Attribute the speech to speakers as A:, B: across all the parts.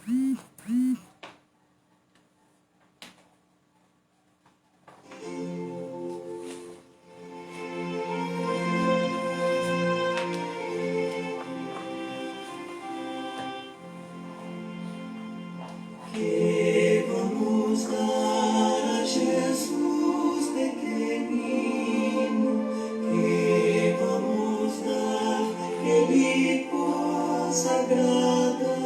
A: Que vamos dar a Jesus pequenino, que vamos dar que Ele possa agradar.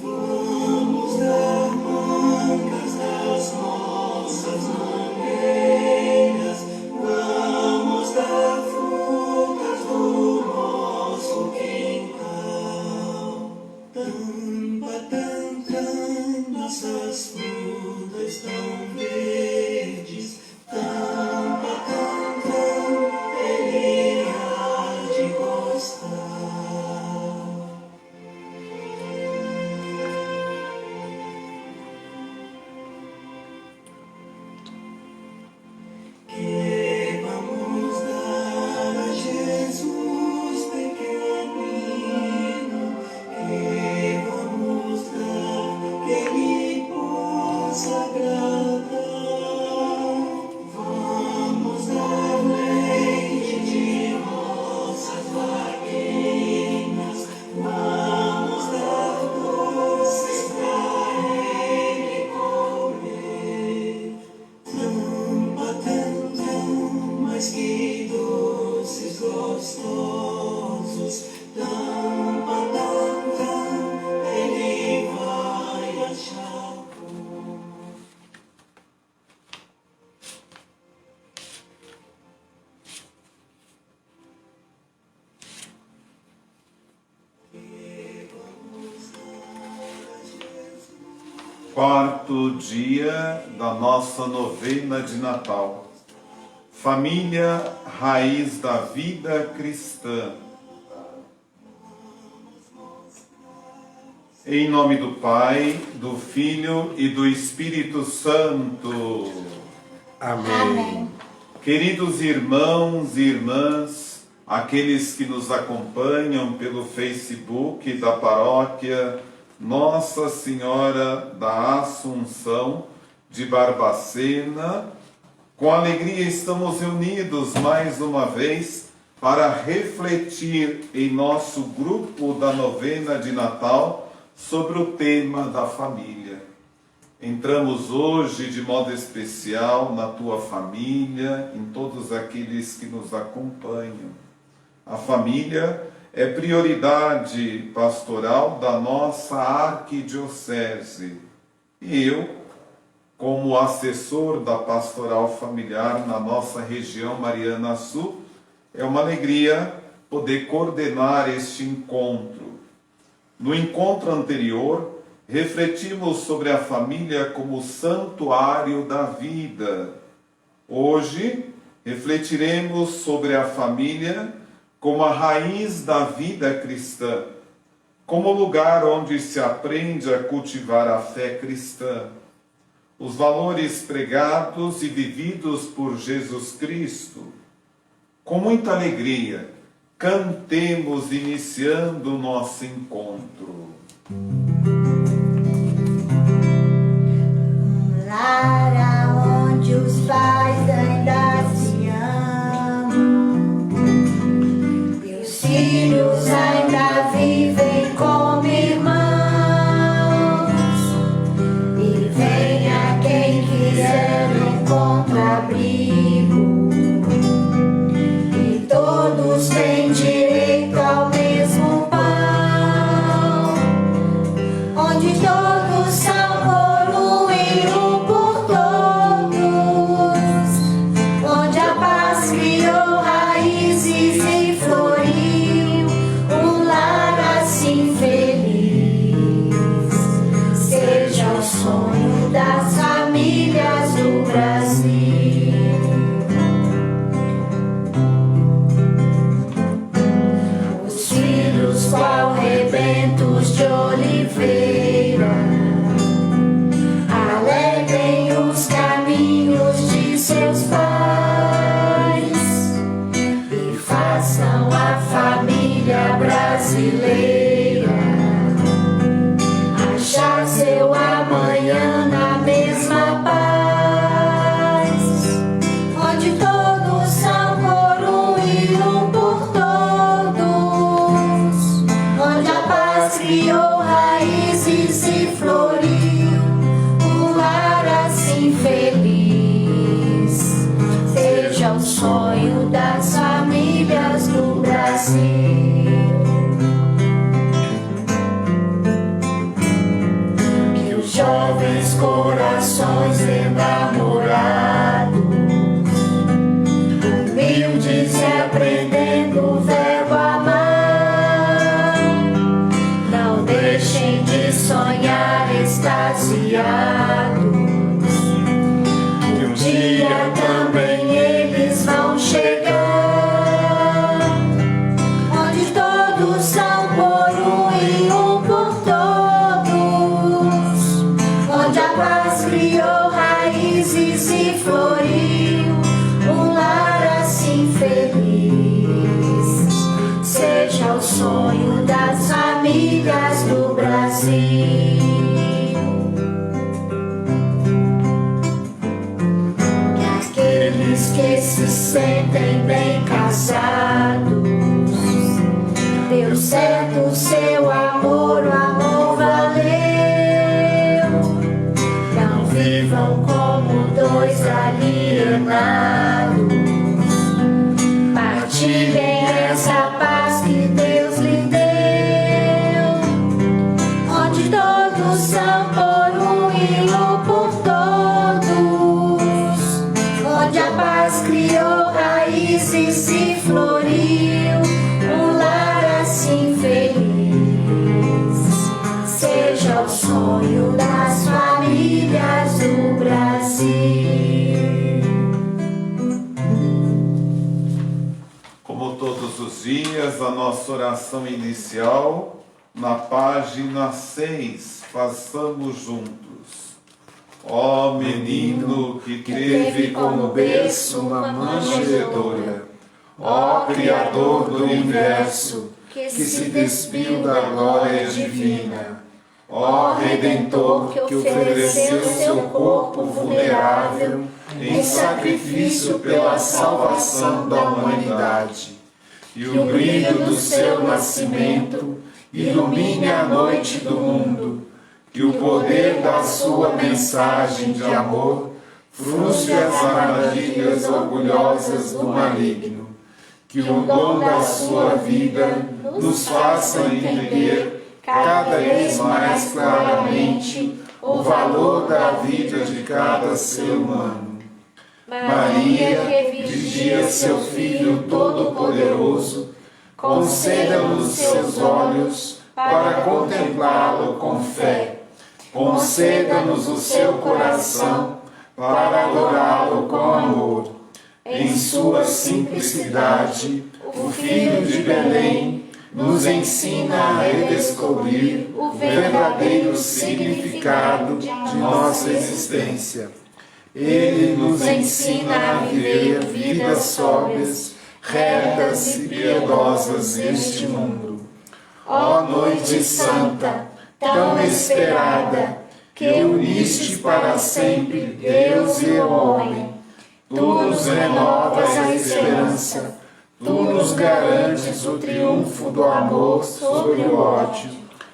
A: Vamos dar mangas das nossas manteigas, vamos dar frutas do nosso quintal. Tampa, nossas frutas tão verdes, tampa, Ele há de gostar. Que vamos dar a Jesus pequenino, que vamos dar que Ele possa agradar. Vamos dar leite de nossas vaquinhas, vamos dar doces pra Ele comer. Tampa, mas que doces gostosos, tampa, Ele vai achar bom.
B: Quarto dia da nossa novena de Natal. Família, raiz da vida cristã. Em nome do Pai, do Filho e do Espírito Santo.
C: Amém.
B: Queridos irmãos e irmãs, aqueles que nos acompanham pelo Facebook da paróquia Nossa Senhora da Assunção de Barbacena, com alegria estamos reunidos mais uma vez para refletir em nosso grupo da novena de Natal sobre o tema da família. Entramos hoje de modo especial na tua família, em todos aqueles que nos acompanham. A família é prioridade pastoral da nossa arquidiocese. E eu, como assessor da pastoral familiar na nossa região Mariana Sul, é uma alegria poder coordenar este encontro. No encontro anterior, refletimos sobre a família como santuário da vida. Hoje, refletiremos sobre a família como a raiz da vida cristã, como lugar onde se aprende a cultivar a fé cristã, os valores pregados e vividos por Jesus Cristo. Com muita alegria, cantemos iniciando o nosso encontro.
C: Lar onde os pais ainda se amam e os filhos ainda vivem como irmãos, e venha quem quiser encontrar abrigo, e todos têm direito ao mesmo pão, onde todos são por um e um por todos, onde a paz criou raízes e floriu um lar assim feliz. Seja o sonho das famílias do Brasil. Os filhos qual rebentos de oliveira alegrem os caminhos de seus pais e façam a família brasileira criou raízes e floriu um lar assim feliz. Seja o sonho das famílias do Brasil. Que os jovens corações enamorados, humildes e aprendendo o verbo amar, não deixem de sonhar extasiados, que um dia também eles vão chegar, onde todos são por um e um por todos, onde a paz criou raízes e floriu um lar assim feliz. Seja o sonho das famílias do Brasil. Que aqueles que se sentem bem casados, deu certo o seu amor, o amor valeu. Não vivam como dois alienados, partilhem essa paz que Deus lhe deu, onde todos são por um e um por todos, onde a paz criou raízes e floriu um lar assim feliz. Seja o sonho das famílias do Brasil.
B: Como todos os dias, a nossa oração inicial na página 6, façamos juntos. Ó menino que teve como berço uma manjedoura, ó Criador do universo, que se despiu da glória divina, ó Redentor que ofereceu seu corpo vulnerável em sacrifício pela salvação da humanidade. E o brilho do seu nascimento ilumine a noite do mundo, que o poder da sua mensagem de amor frustre as armadilhas orgulhosas do maligno, que o dom da sua vida nos faça entender cada vez mais claramente o valor da vida de cada ser humano. Maria, que vigia seu Filho Todo-Poderoso, conceda-nos seus olhos para contemplá-lo com fé. Conceda-nos o seu coração para adorá-lo com amor. Em sua simplicidade, o Filho de Belém nos ensina a redescobrir o verdadeiro significado de nossa existência. Ele nos ensina a viver vidas sóbrias, retas e piedosas neste mundo. Ó noite santa, tão esperada, que uniste para sempre Deus e o homem, tu nos renovas a esperança, tu nos garantes o triunfo do amor sobre o ódio,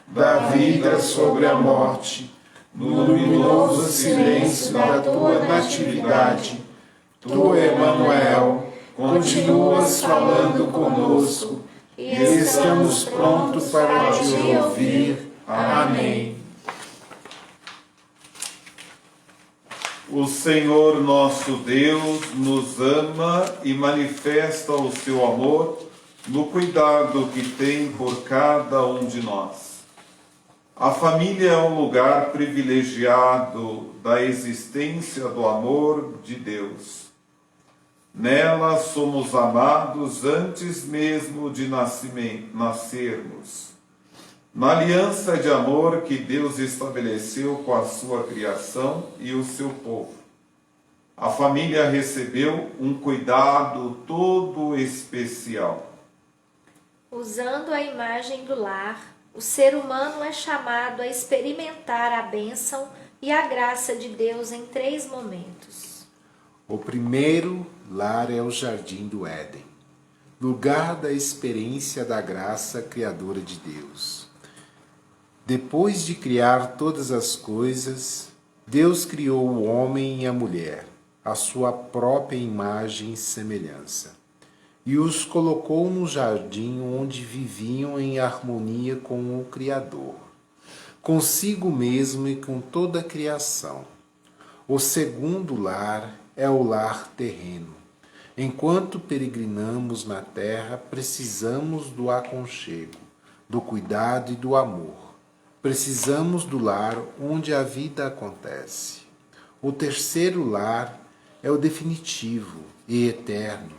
B: da vida sobre a morte. No luminoso silêncio da tua natividade, tu, Emanuel, continuas falando conosco e estamos prontos para te ouvir. Amém. O Senhor nosso Deus nos ama e manifesta o seu amor no cuidado que tem por cada um de nós. A família é um lugar privilegiado da existência do amor de Deus. Nela somos amados antes mesmo de nascermos. Na aliança de amor que Deus estabeleceu com a sua criação e o seu povo, a família recebeu um cuidado todo especial.
D: Usando a imagem do lar, o ser humano é chamado a experimentar a bênção e a graça de Deus em 3 momentos.
E: O primeiro lar é o Jardim do Éden, lugar da experiência da graça criadora de Deus. Depois de criar todas as coisas, Deus criou o homem e a mulher, à sua própria imagem e semelhança, e os colocou no jardim onde viviam em harmonia com o Criador, consigo mesmo e com toda a criação. O segundo lar é o lar terreno. Enquanto peregrinamos na terra, precisamos do aconchego, do cuidado e do amor. Precisamos do lar onde a vida acontece. O terceiro lar é o definitivo e eterno,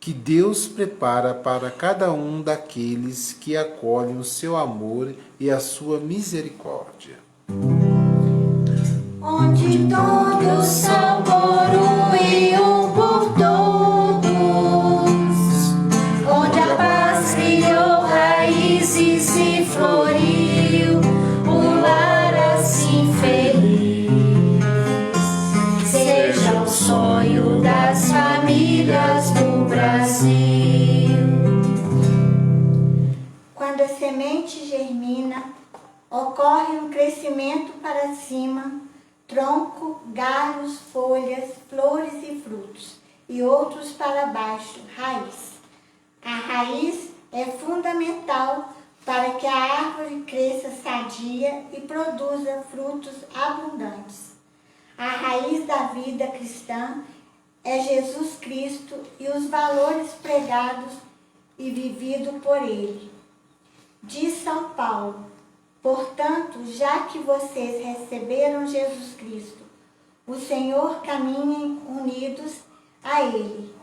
E: que Deus prepara para cada um daqueles que acolhem o seu amor e a sua misericórdia.
C: Onde todos são por um e um por todos, onde a paz criou raízes e floriu, um lar assim feliz. Seja o sonho das famílias do Brasil.
F: Quando a semente germina, ocorre um crescimento para cima, tronco, galhos, folhas, flores e frutos, e outros para baixo, raiz. A raiz é fundamental para que a árvore cresça sadia e produza frutos abundantes. A raiz da vida cristã é Jesus Cristo e os valores pregados e vividos por Ele. Diz São Paulo: portanto, já que vocês receberam Jesus Cristo, o Senhor, caminhem unidos a Ele,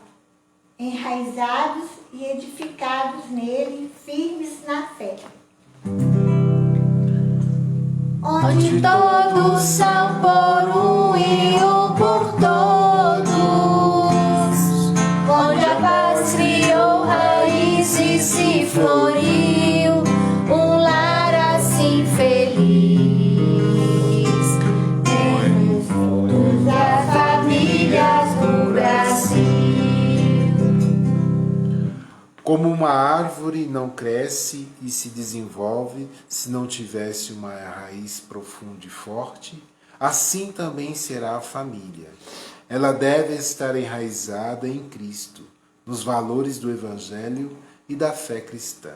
F: enraizados e edificados nele, firmes na fé.
C: Onde todos são por um e um por todos, onde a paz criou raízes e floriu, um lar assim feliz. Temos todas as famílias do Brasil.
E: Como uma árvore não cresce e se desenvolve se não tivesse uma raiz profunda e forte, assim também será a família. Ela deve estar enraizada em Cristo, nos valores do Evangelho e da fé cristã.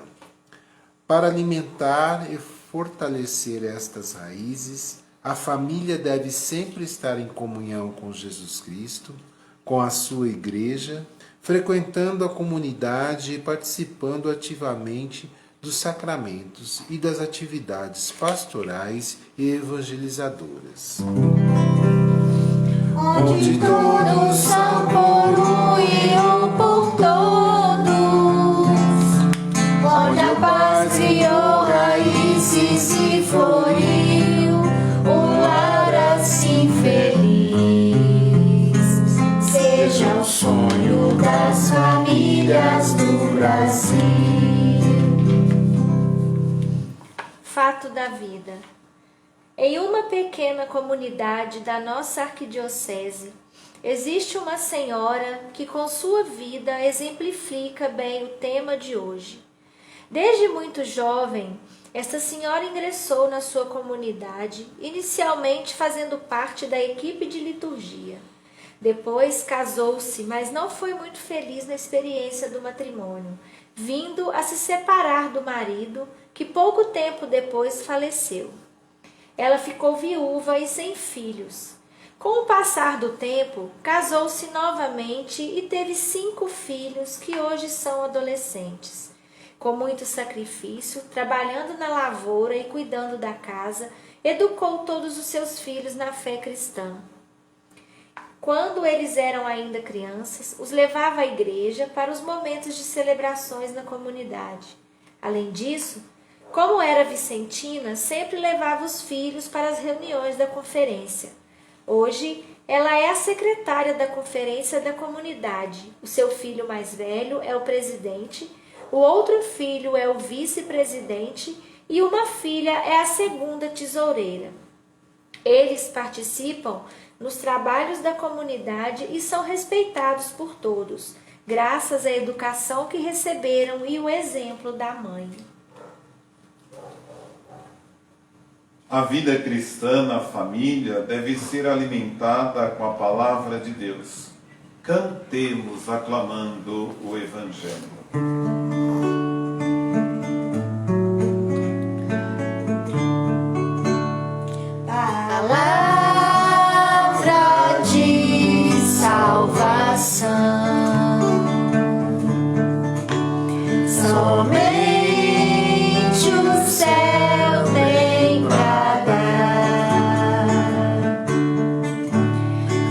E: Para alimentar e fortalecer estas raízes, a família deve sempre estar em comunhão com Jesus Cristo, com a sua igreja, frequentando a comunidade e participando ativamente dos sacramentos e das atividades pastorais e evangelizadoras.
C: Onde todos são por um e um por todos, onde a paz criou raízes e floriu, um lar assim feliz. Seja o sonho das famílias do Brasil.
D: Fato da vida. Em uma pequena comunidade da nossa arquidiocese, existe uma senhora que com sua vida exemplifica bem o tema de hoje. Desde muito jovem, esta senhora ingressou na sua comunidade, inicialmente fazendo parte da equipe de liturgia. Depois casou-se, mas não foi muito feliz na experiência do matrimônio, vindo a se separar do marido, que pouco tempo depois faleceu. Ela ficou viúva e sem filhos. Com o passar do tempo, casou-se novamente e teve 5 filhos que hoje são adolescentes. Com muito sacrifício, trabalhando na lavoura e cuidando da casa, educou todos os seus filhos na fé cristã. Quando eles eram ainda crianças, os levava à igreja para os momentos de celebrações na comunidade. Além disso, como era vicentina, sempre levava os filhos para as reuniões da conferência. Hoje, ela é a secretária da conferência da comunidade. O seu filho mais velho é o presidente, o outro filho é o vice-presidente e uma filha é a segunda tesoureira. Eles participam nos trabalhos da comunidade e são respeitados por todos, graças à educação que receberam e o exemplo da mãe.
B: A vida cristã na família deve ser alimentada com a palavra de Deus. Cantemos aclamando o Evangelho.
C: Palavra de salvação, somente o céu tem pra dar.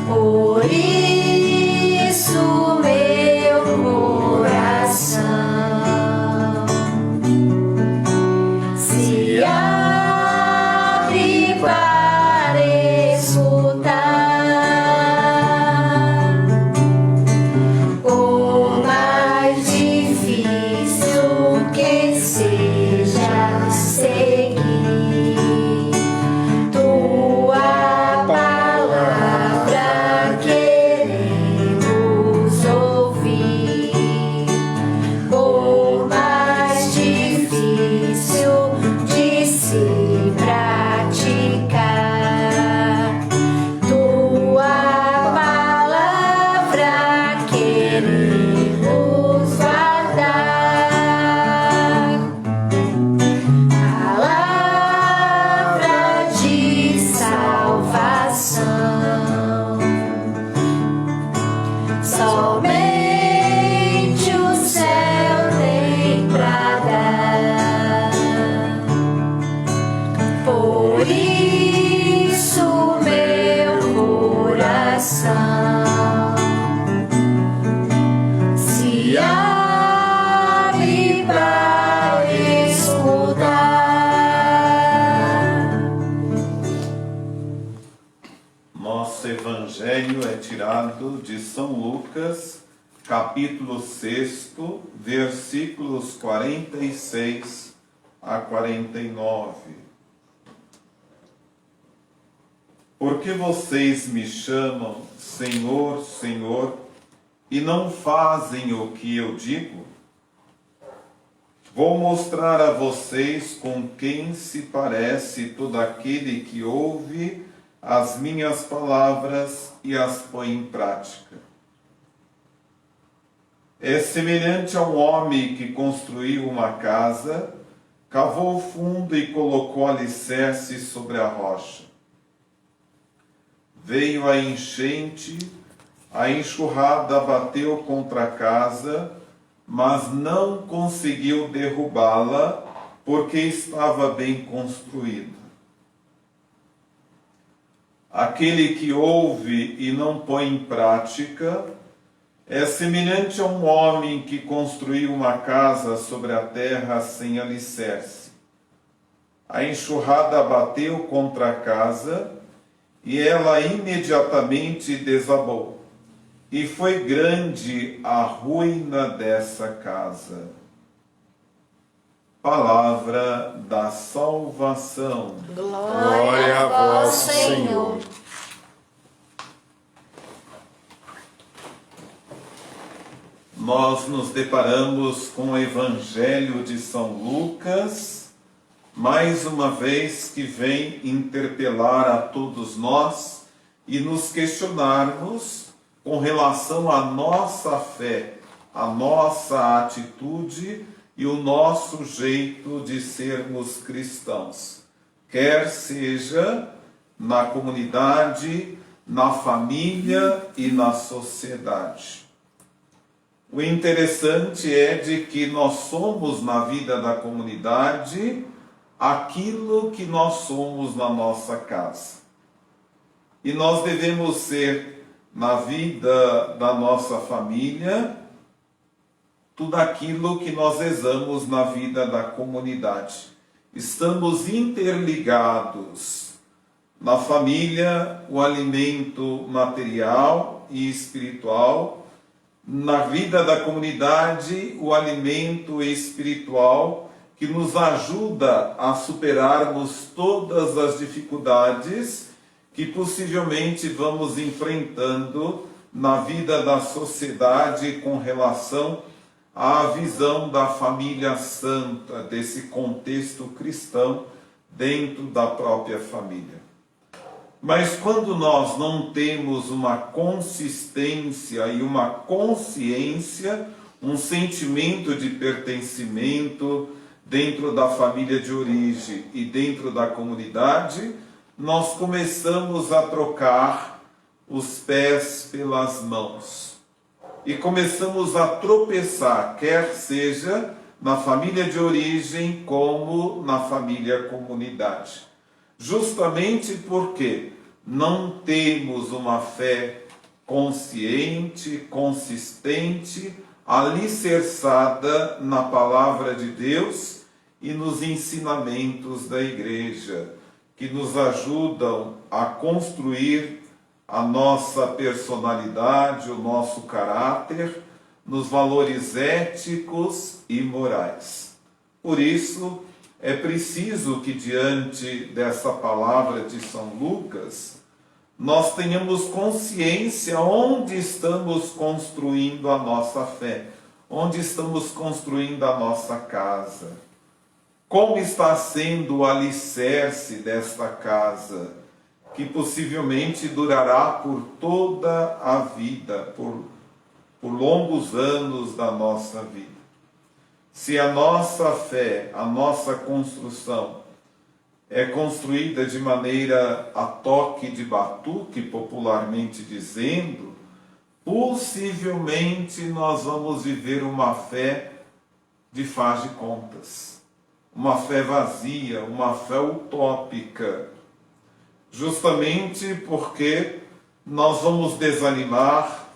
C: Por isso meu coração se abre para escutar. Por mais difícil que seja seguir tua palavra, queremos ouvir. Por mais difícil de se praticar, tua palavra queremos guardar. Palavra de salvação, somente o céu tem pra dar. Por isso meu coração se abre para escutar.
B: Nosso Evangelho é tirado de São Lucas, capítulo 6, versículos 46 a 49. Porque vocês me chamam Senhor, Senhor, e não fazem o que eu digo? Vou mostrar a vocês com quem se parece todo aquele que ouve as minhas palavras e as põe em prática. É semelhante a um homem que construiu uma casa, cavou fundo e colocou alicerce sobre a rocha. Veio a enchente, a enxurrada bateu contra a casa, mas não conseguiu derrubá-la, porque estava bem construída. Aquele que ouve e não põe em prática é semelhante a um homem que construiu uma casa sobre a terra sem alicerce. A enxurrada bateu contra a casa e ela imediatamente desabou. E foi grande a ruína dessa casa. Palavra da salvação.
E: Glória a vós, Senhor.
B: Nós nos deparamos com o Evangelho de São Lucas, mais uma vez que vem interpelar a todos nós e nos questionarmos com relação à nossa fé, a nossa atitude e o nosso jeito de sermos cristãos, quer seja na comunidade, na família e na sociedade. O interessante é de que nós somos na vida da comunidade aquilo que nós somos na nossa casa. E nós devemos ser na vida da nossa família tudo aquilo que nós examos na vida da comunidade. Estamos interligados. Na família, o alimento material e espiritual. Na vida da comunidade, o alimento espiritual que nos ajuda a superarmos todas as dificuldades que possivelmente vamos enfrentando na vida da sociedade com relação à visão da família santa, desse contexto cristão dentro da própria família. Mas quando nós não temos uma consistência e uma consciência, um sentimento de pertencimento dentro da família de origem e dentro da comunidade, nós começamos a trocar os pés pelas mãos. E começamos a tropeçar, quer seja na família de origem como na família comunidade. Justamente porque não temos uma fé consciente, consistente, alicerçada na palavra de Deus e nos ensinamentos da igreja, que nos ajudam a construir a nossa personalidade, o nosso caráter, nos valores éticos e morais. Por isso, é preciso que diante dessa palavra de São Lucas, nós tenhamos consciência onde estamos construindo a nossa fé, onde estamos construindo a nossa casa. Como está sendo o alicerce desta casa, que possivelmente durará por toda a vida, por longos anos da nossa vida. Se a nossa fé, a nossa construção é construída de maneira a toque de batuque, popularmente dizendo, possivelmente nós vamos viver uma fé de faz de contas, uma fé vazia, uma fé utópica, justamente porque nós vamos desanimar,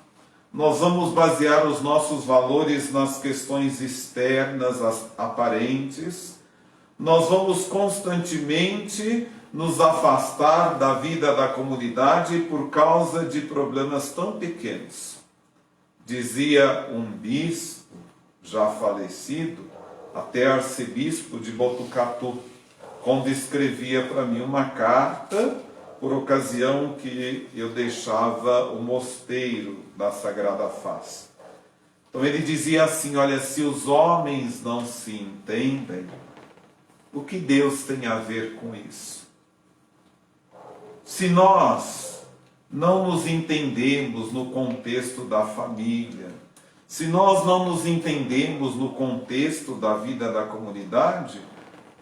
B: nós vamos basear os nossos valores nas questões externas, aparentes. Nós vamos constantemente nos afastar da vida da comunidade por causa de problemas tão pequenos. Dizia um bispo, já falecido, até arcebispo de Botucatu, quando escrevia para mim uma carta por ocasião que eu deixava o mosteiro da Sagrada Face. Então ele dizia assim, olha, se os homens não se entendem, o que Deus tem a ver com isso? Se nós não nos entendemos no contexto da família, se nós não nos entendemos no contexto da vida da comunidade,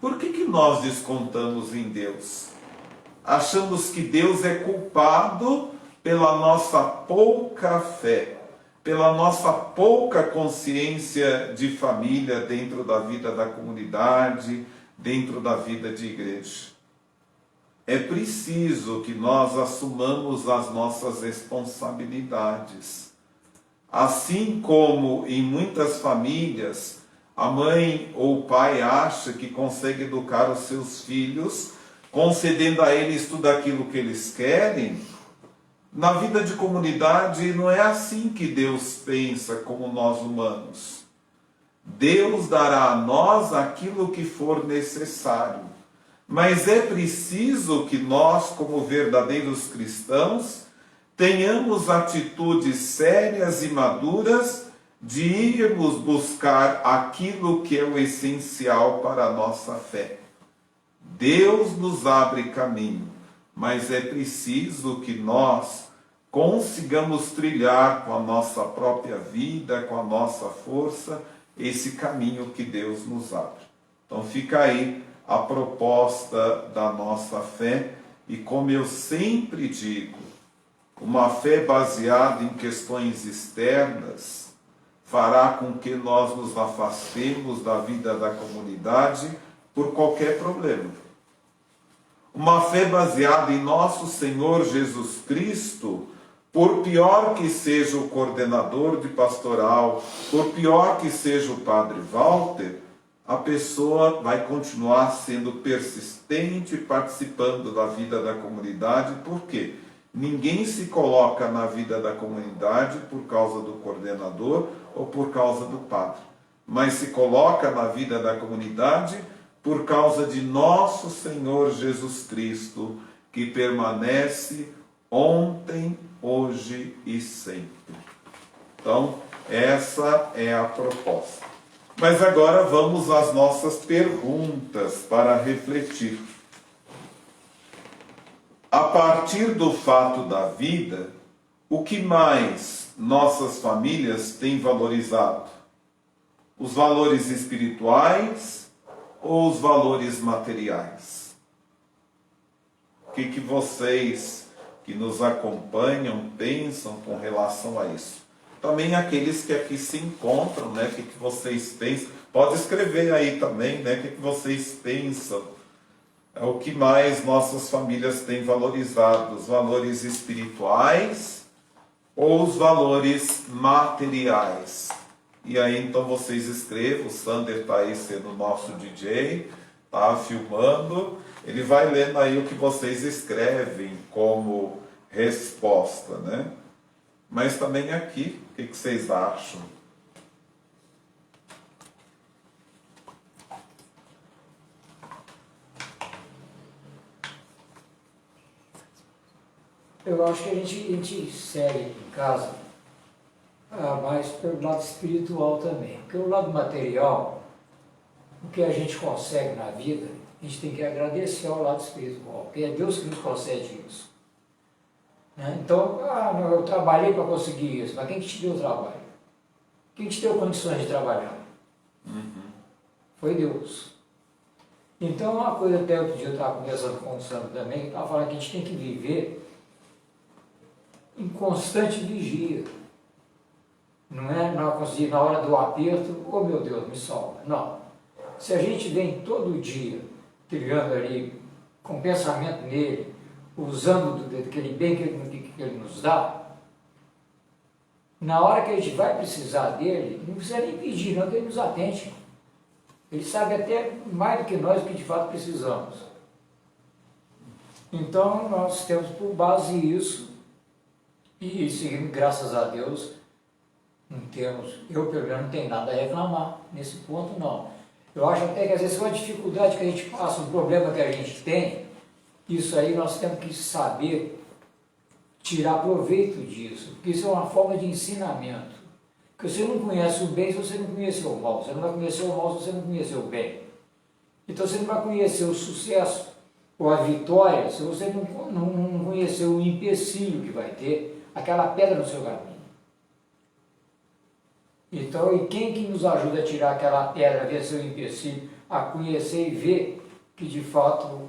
B: por que nós descontamos em Deus? Achamos que Deus é culpado pela nossa pouca fé, pela nossa pouca consciência de família dentro da vida da comunidade, dentro da vida de igreja. É preciso que nós assumamos as nossas responsabilidades. Assim como em muitas famílias, a mãe ou o pai acha que consegue educar os seus filhos, concedendo a eles tudo aquilo que eles querem, na vida de comunidade não é assim que Deus pensa como nós humanos. Deus dará a nós aquilo que for necessário, mas é preciso que nós, como verdadeiros cristãos, tenhamos atitudes sérias e maduras de irmos buscar aquilo que é o essencial para a nossa fé. Deus nos abre caminho, mas é preciso que nós consigamos trilhar com a nossa própria vida, com a nossa força, esse caminho que Deus nos abre. Então fica aí a proposta da nossa fé, e como eu sempre digo, uma fé baseada em questões externas fará com que nós nos afastemos da vida da comunidade por qualquer problema. Uma fé baseada em nosso Senhor Jesus Cristo, por pior que seja o coordenador de pastoral, por pior que seja o padre Walter, a pessoa vai continuar sendo persistente, participando da vida da comunidade. Por quê? Ninguém se coloca na vida da comunidade por causa do coordenador ou por causa do padre, mas se coloca na vida da comunidade por causa de nosso Senhor Jesus Cristo, que permanece ontem, hoje e sempre. Então, essa é a proposta. Mas agora vamos às nossas perguntas para refletir. a partir do fato da vida, o que mais nossas famílias têm valorizado? Os valores espirituais ou os valores materiais? O que vocês que nos acompanham pensam com relação a isso? Também aqueles que aqui se encontram, né? O que vocês pensam? Pode escrever aí também, né? O que vocês pensam? É o que mais nossas famílias têm valorizado? Os valores espirituais ou os valores materiais? E aí então vocês escrevam, o Sander está aí sendo nosso DJ, tá filmando, ele vai lendo aí o que vocês escrevem como resposta, né? Mas também aqui, o que vocês acham?
G: Eu acho que a gente segue em casa mais pelo lado espiritual também. Porque o lado material, o que a gente consegue na vida, a gente tem que agradecer ao lado espiritual, porque é Deus que nos concede isso. Né? Então, eu trabalhei para conseguir isso, mas quem que te deu o trabalho? Quem te deu condições de trabalhar? Foi Deus. Então, uma coisa, até outro dia eu estava conversando com o Sandro também, que estava falando que a gente tem que viver em constante vigia. Não é na hora do aperto, oh meu Deus, me salva. Não. Se a gente vem todo dia trilhando ali, com pensamento nele, usando daquele bem que ele nos dá, na hora que a gente vai precisar dele, não precisa nem pedir, não, que ele nos atende. Ele sabe até mais do que nós o que de fato precisamos. Então, nós temos por base isso, e seguindo, graças a Deus, não temos, eu pelo menos não tenho nada a reclamar nesse ponto, não. Eu acho até que às vezes uma dificuldade que a gente passa, um problema que a gente tem, isso aí nós temos que saber tirar proveito disso, porque isso é uma forma de ensinamento. Porque você não conhece o bem se você não conheceu o mal, você não vai conhecer o mal se você não conhecer o bem. Então você não vai conhecer o sucesso ou a vitória se você não conhecer o empecilho que vai ter, aquela pedra no seu caminho. Então, e quem que nos ajuda a tirar aquela pedra, a ver seu empecilho, a conhecer e ver que de fato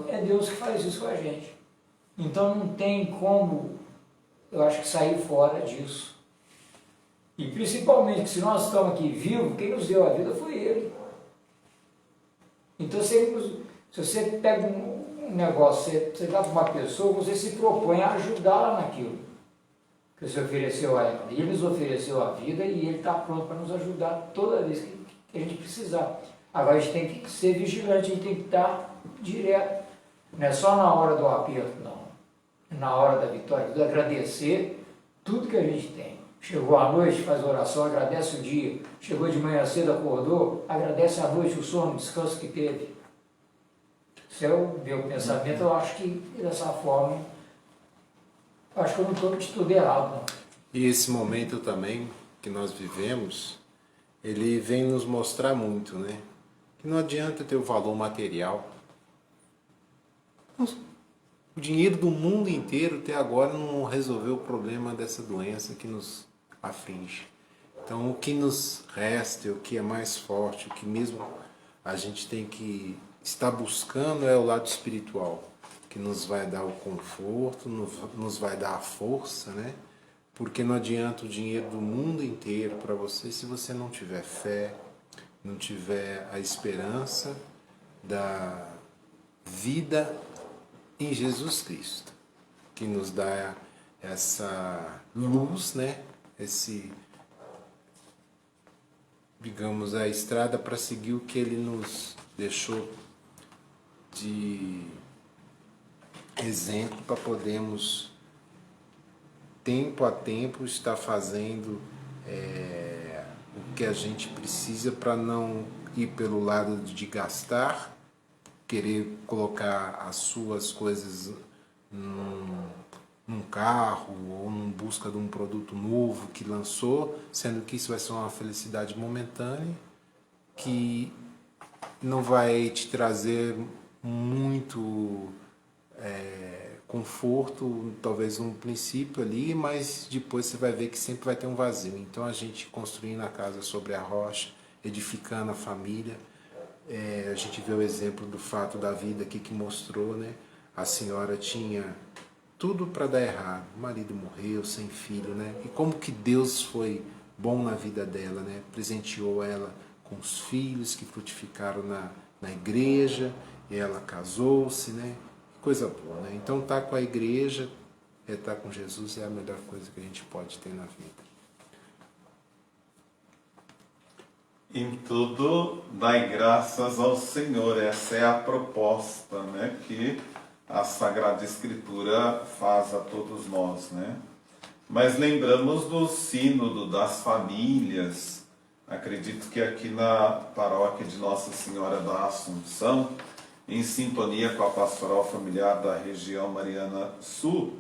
G: é Deus que faz isso com a gente. Então não tem como, eu acho que sair fora disso. E principalmente que se nós estamos aqui vivos, quem nos deu a vida foi Ele. Então se você pega um negócio, você dá para uma pessoa, você se propõe a ajudá-la naquilo que você ofereceu a ela. E Ele nos ofereceu a vida e Ele está pronto para nos ajudar toda vez que a gente precisar. Agora a gente tem que ser vigilante, a gente tem que estar direto. Não é só na hora do aperto, não. É na hora da vitória, de agradecer tudo que a gente tem. Chegou à noite, faz oração, agradece o dia. Chegou de manhã cedo, acordou, agradece a noite, o sono, o descanso que teve. Se é o meu pensamento, eu acho que dessa forma, eu acho que eu não estou de tudo errado, não.
E: E esse momento também que nós vivemos, ele vem nos mostrar muito, né? Que não adianta ter o valor material. O dinheiro do mundo inteiro até agora não resolveu o problema dessa doença que nos aflige. Então o que nos resta, o que é mais forte, o que mesmo a gente tem que estar buscando é o lado espiritual, que nos vai dar o conforto, nos vai dar a força, né? Porque não adianta o dinheiro do mundo inteiro para você se você não tiver fé, não tiver a esperança da vida em Jesus Cristo, que nos dá essa luz, né? Digamos, a estrada para seguir o que Ele nos deixou de exemplo para podermos, tempo a tempo, estar fazendo o que a gente precisa para não ir pelo lado de gastar, querer colocar as suas coisas num carro ou em busca de um produto novo que lançou, sendo que isso vai ser uma felicidade momentânea que não vai te trazer muito conforto, talvez um princípio ali, mas depois você vai ver que sempre vai ter um vazio. Então a gente construindo a casa sobre a rocha, edificando a família, a gente vê o exemplo do fato da vida aqui que mostrou, né? A senhora tinha tudo para dar errado, o marido morreu sem filho, né? E como que Deus foi bom na vida dela, né? Presenteou ela com os filhos que frutificaram na igreja, e ela casou-se, né? Coisa boa, né? Então estar com a igreja, estar com Jesus é a melhor coisa que a gente pode ter na vida.
B: Em tudo, dai graças ao Senhor. Essa é a proposta, né, que a Sagrada Escritura faz a todos nós, né? Mas lembramos do sínodo das famílias. Acredito que aqui na paróquia de Nossa Senhora da Assunção, em sintonia com a pastoral familiar da região Mariana Sul,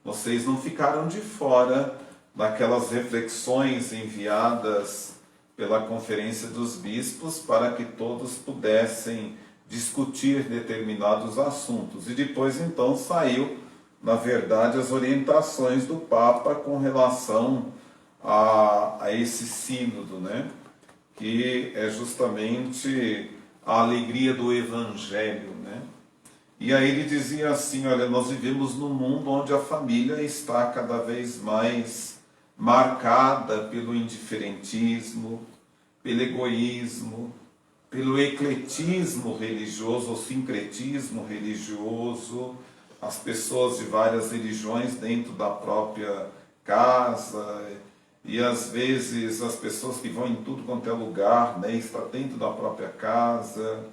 B: vocês não ficaram de fora daquelas reflexões enviadas pela Conferência dos Bispos para que todos pudessem discutir determinados assuntos. E depois então saiu, na verdade, as orientações do Papa com relação a esse sínodo, né? Que é justamente a alegria do Evangelho, né? E aí ele dizia assim, olha, nós vivemos num mundo onde a família está cada vez mais marcada pelo indiferentismo, pelo egoísmo, pelo ecletismo religioso, ou sincretismo religioso, as pessoas de várias religiões dentro da própria casa, e às vezes as pessoas que vão em tudo quanto é lugar, né, está dentro da própria casa,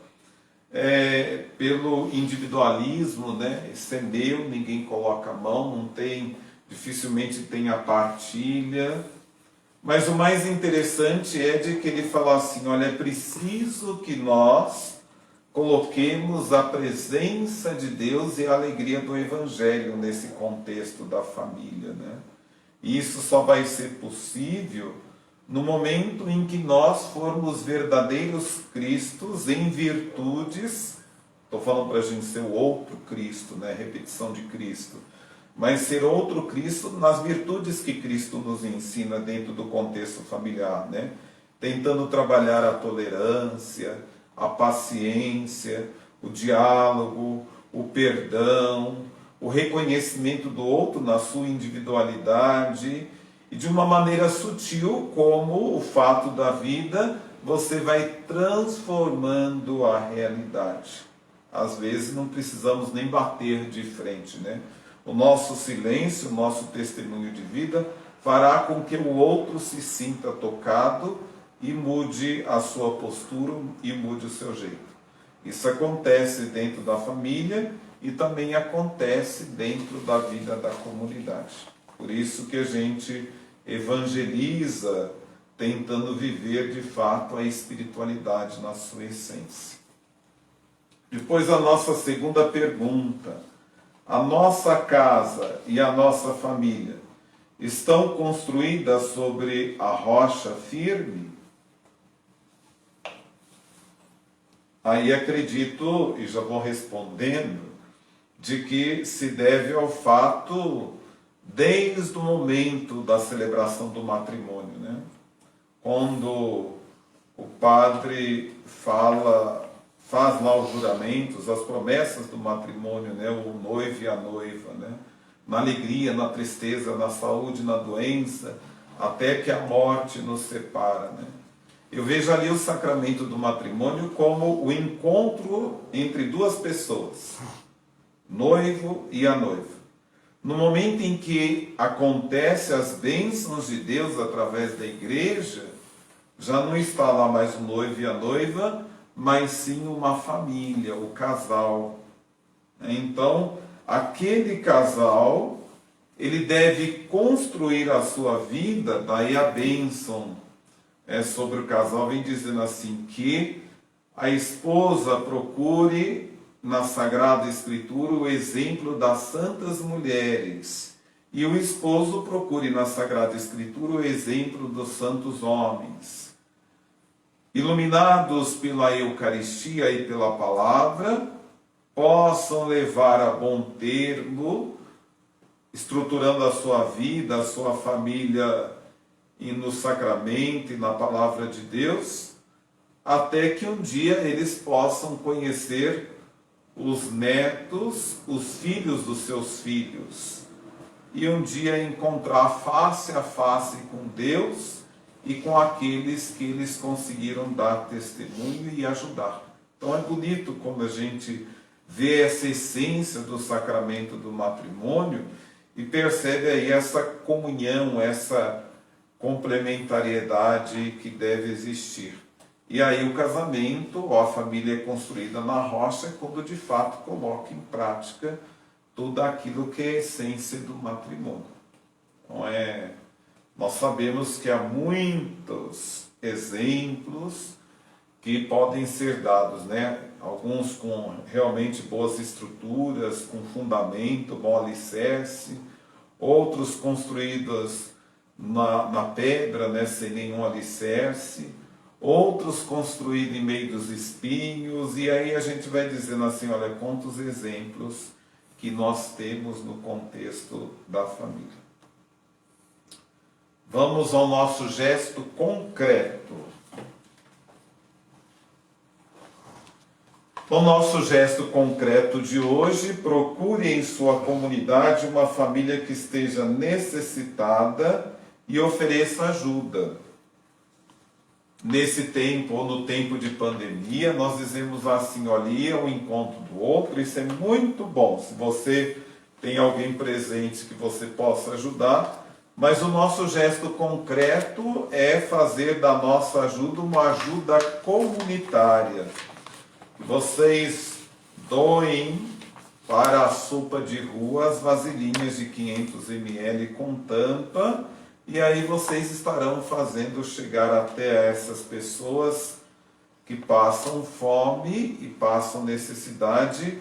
B: pelo individualismo, né, esse é meu, ninguém coloca a mão, não tem, dificilmente tem a partilha. Mas o mais interessante é de que ele fala assim, olha, é preciso que nós coloquemos a presença de Deus e a alegria do Evangelho nesse contexto da família, né? E isso só vai ser possível no momento em que nós formos verdadeiros cristos em virtudes, estou falando para a gente ser o outro Cristo, né? Repetição de Cristo, mas ser outro Cristo nas virtudes que Cristo nos ensina dentro do contexto familiar, né? Tentando trabalhar a tolerância, a paciência, o diálogo, o perdão, o reconhecimento do outro na sua individualidade e de uma maneira sutil, como o fato da vida, você vai transformando a realidade. Às vezes não precisamos nem bater de frente, né? O nosso silêncio, o nosso testemunho de vida fará com que o outro se sinta tocado e mude a sua postura e mude o seu jeito. Isso acontece dentro da família e também acontece dentro da vida da comunidade. Por isso que a gente evangeliza tentando viver de fato a espiritualidade na sua essência. Depois a nossa segunda pergunta. A nossa casa e a nossa família estão construídas sobre a rocha firme? Aí acredito, e já vou respondendo, de que se deve ao fato desde o momento da celebração do matrimônio, né? Quando o padre faz lá os juramentos, as promessas do matrimônio, né? O noivo e a noiva, né? Na alegria, na tristeza, na saúde, na doença, até que a morte nos separa, né? Eu vejo ali o sacramento do matrimônio como o encontro entre duas pessoas, noivo e a noiva. No momento em que acontece as bênçãos de Deus através da igreja, já não está lá mais o noivo e a noiva, mas sim uma família, o casal. Então, aquele casal, ele deve construir a sua vida, daí a bênção sobre o casal vem dizendo assim, que a esposa procure na Sagrada Escritura o exemplo das santas mulheres e o esposo procure na Sagrada Escritura o exemplo dos santos homens. Iluminados pela Eucaristia e pela palavra, possam levar a bom termo, estruturando a sua vida, a sua família e no sacramento e na palavra de Deus, até que um dia eles possam conhecer os netos, os filhos dos seus filhos, e um dia encontrar face a face com Deus e com aqueles que eles conseguiram dar testemunho e ajudar. Então é bonito quando a gente vê essa essência do sacramento do matrimônio e percebe aí essa comunhão, essa complementariedade que deve existir. E aí o casamento, ou a família é construída na rocha, é quando de fato coloca em prática tudo aquilo que é a essência do matrimônio. Então nós sabemos que há muitos exemplos que podem ser dados, né? Alguns com realmente boas estruturas, com fundamento, bom alicerce, outros construídos na pedra, né? Sem nenhum alicerce, outros construídos em meio dos espinhos, e aí a gente vai dizendo assim, olha, quantos exemplos que nós temos no contexto da família. Vamos ao nosso gesto concreto. O nosso gesto concreto de hoje: procure em sua comunidade uma família que esteja necessitada e ofereça ajuda. Nesse tempo, ou no tempo de pandemia, nós dizemos assim, olha, ir ao encontro do outro, isso é muito bom. Se você tem alguém presente que você possa ajudar, mas o nosso gesto concreto é fazer da nossa ajuda uma ajuda comunitária. Vocês doem para a sopa de rua as vasilhinhas de 500 ml com tampa, e aí vocês estarão fazendo chegar até essas pessoas que passam fome e passam necessidade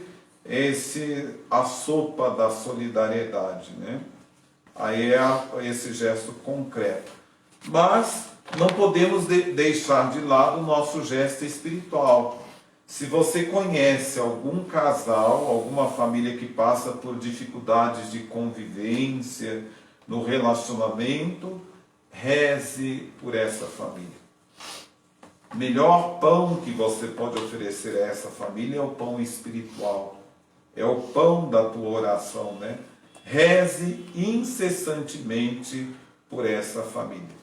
B: a sopa da solidariedade, né? Aí é esse gesto concreto. Mas não podemos deixar de lado o nosso gesto espiritual. Se você conhece algum casal, alguma família que passa por dificuldades de convivência, no relacionamento, reze por essa família. O melhor pão que você pode oferecer a essa família é o pão espiritual. É o pão da tua oração, né? Reze incessantemente por essa família.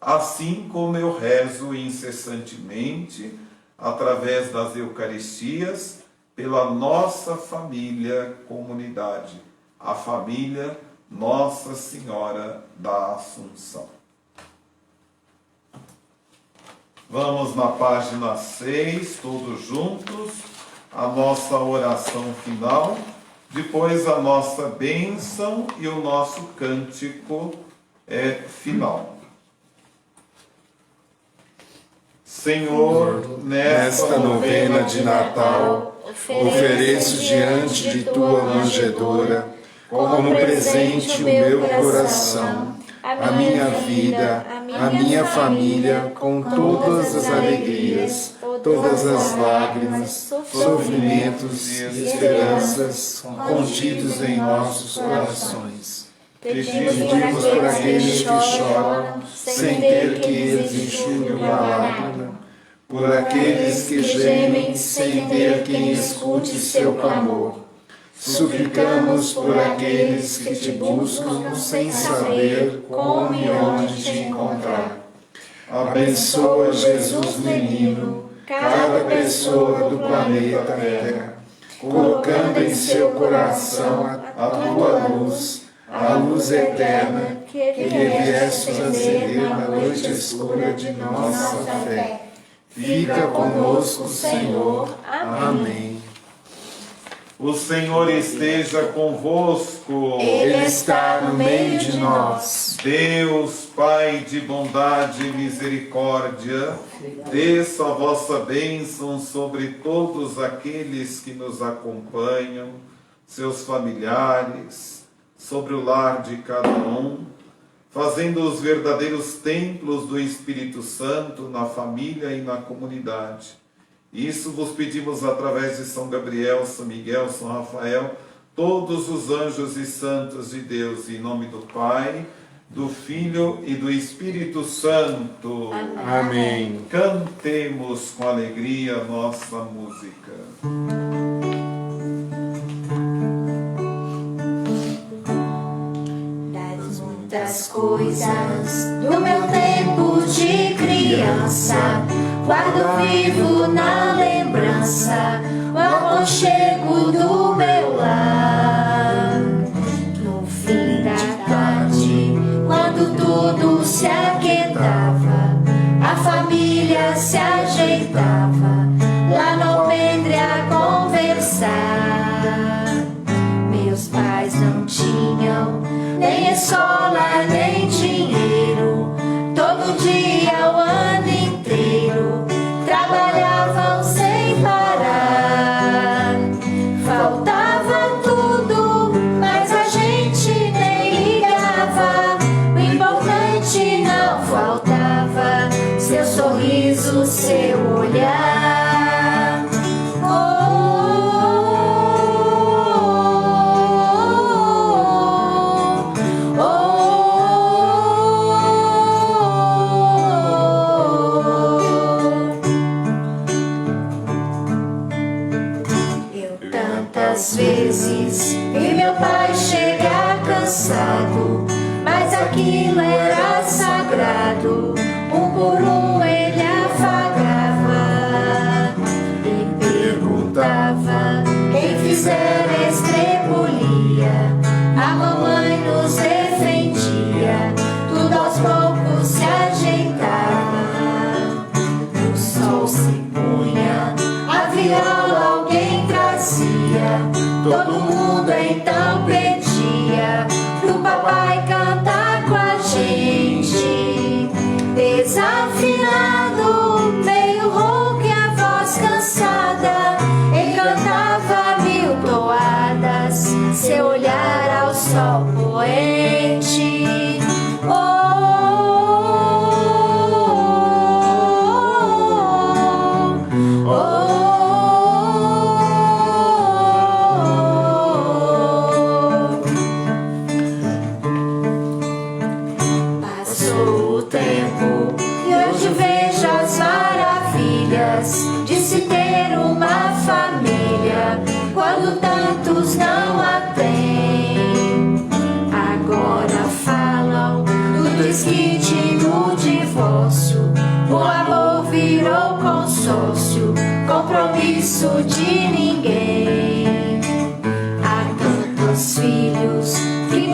B: Assim como eu rezo incessantemente, através das Eucaristias, pela nossa família comunidade, a família Nossa Senhora da Assunção. Vamos na página 6, todos juntos, a nossa oração final, depois a nossa bênção e o nosso cântico final. Senhor,
E: nesta novena de Natal, ofereço diante de tua manjedoura, como presente o meu coração, a minha vida, a minha família, com todas as alegrias, todas as lágrimas, sofrimentos e esperanças contidos em nossos corações. Pedimos por aqueles que choram, sem ter que eles enxuguem uma lágrima, por aqueles que gemem, sem ter quem escute seu clamor. Suplicamos por aqueles que te buscam, sem saber como e onde te encontrar. Abençoa, Jesus menino, cada pessoa do planeta Terra, colocando em seu coração a tua luz, a luz eterna que viestes acender na noite escura de nossa fé. Fica conosco, Senhor. Amém.
B: O Senhor esteja convosco.
E: Ele está no meio de nós.
B: Deus, Pai de bondade e misericórdia, desça a vossa bênção sobre todos aqueles que nos acompanham, seus familiares, sobre o lar de cada um, fazendo os verdadeiros templos do Espírito Santo na família e na comunidade. Isso vos pedimos através de São Gabriel, São Miguel, São Rafael, todos os anjos e santos de Deus, em nome do Pai, do Filho e do Espírito Santo.
E: Amém.
B: Cantemos com alegria a nossa música.
C: Das muitas coisas do meu tempo de criança, guardo vivo na lembrança o aconchego do meu lar. No fim da tarde, quando tudo se aquietava, a família se ajeitava lá no alpendre a conversar. Meus pais não tinham nem escola, nem dinheiro. Todo dia, o ano inteiro, trabalhavam sem parar. Faltava tudo, mas a gente nem ligava. O importante não faltava, seu sorriso, seu olhar. Tantas vezes vi meu pai chegar cansado, mas aquilo era sagrado. Um por um ele afagava e perguntava quem fizera estrebulia. A mamãe nos defendia, tudo aos poucos se ajeitava. O sol se punha, a viola alguém trazia, todo mundo então pedia pro papai cantar com a gente. Desafinado, meio rouco e a voz cansada, ele cantava 1000 toadas, seu olhar ao sol poente. Passou o tempo e hoje vejo as maravilhas de se ter uma família, quando tantos não a têm. Agora falam do desquite e do divórcio, o amor virou consórcio, compromisso de ninguém. Há tantos filhos que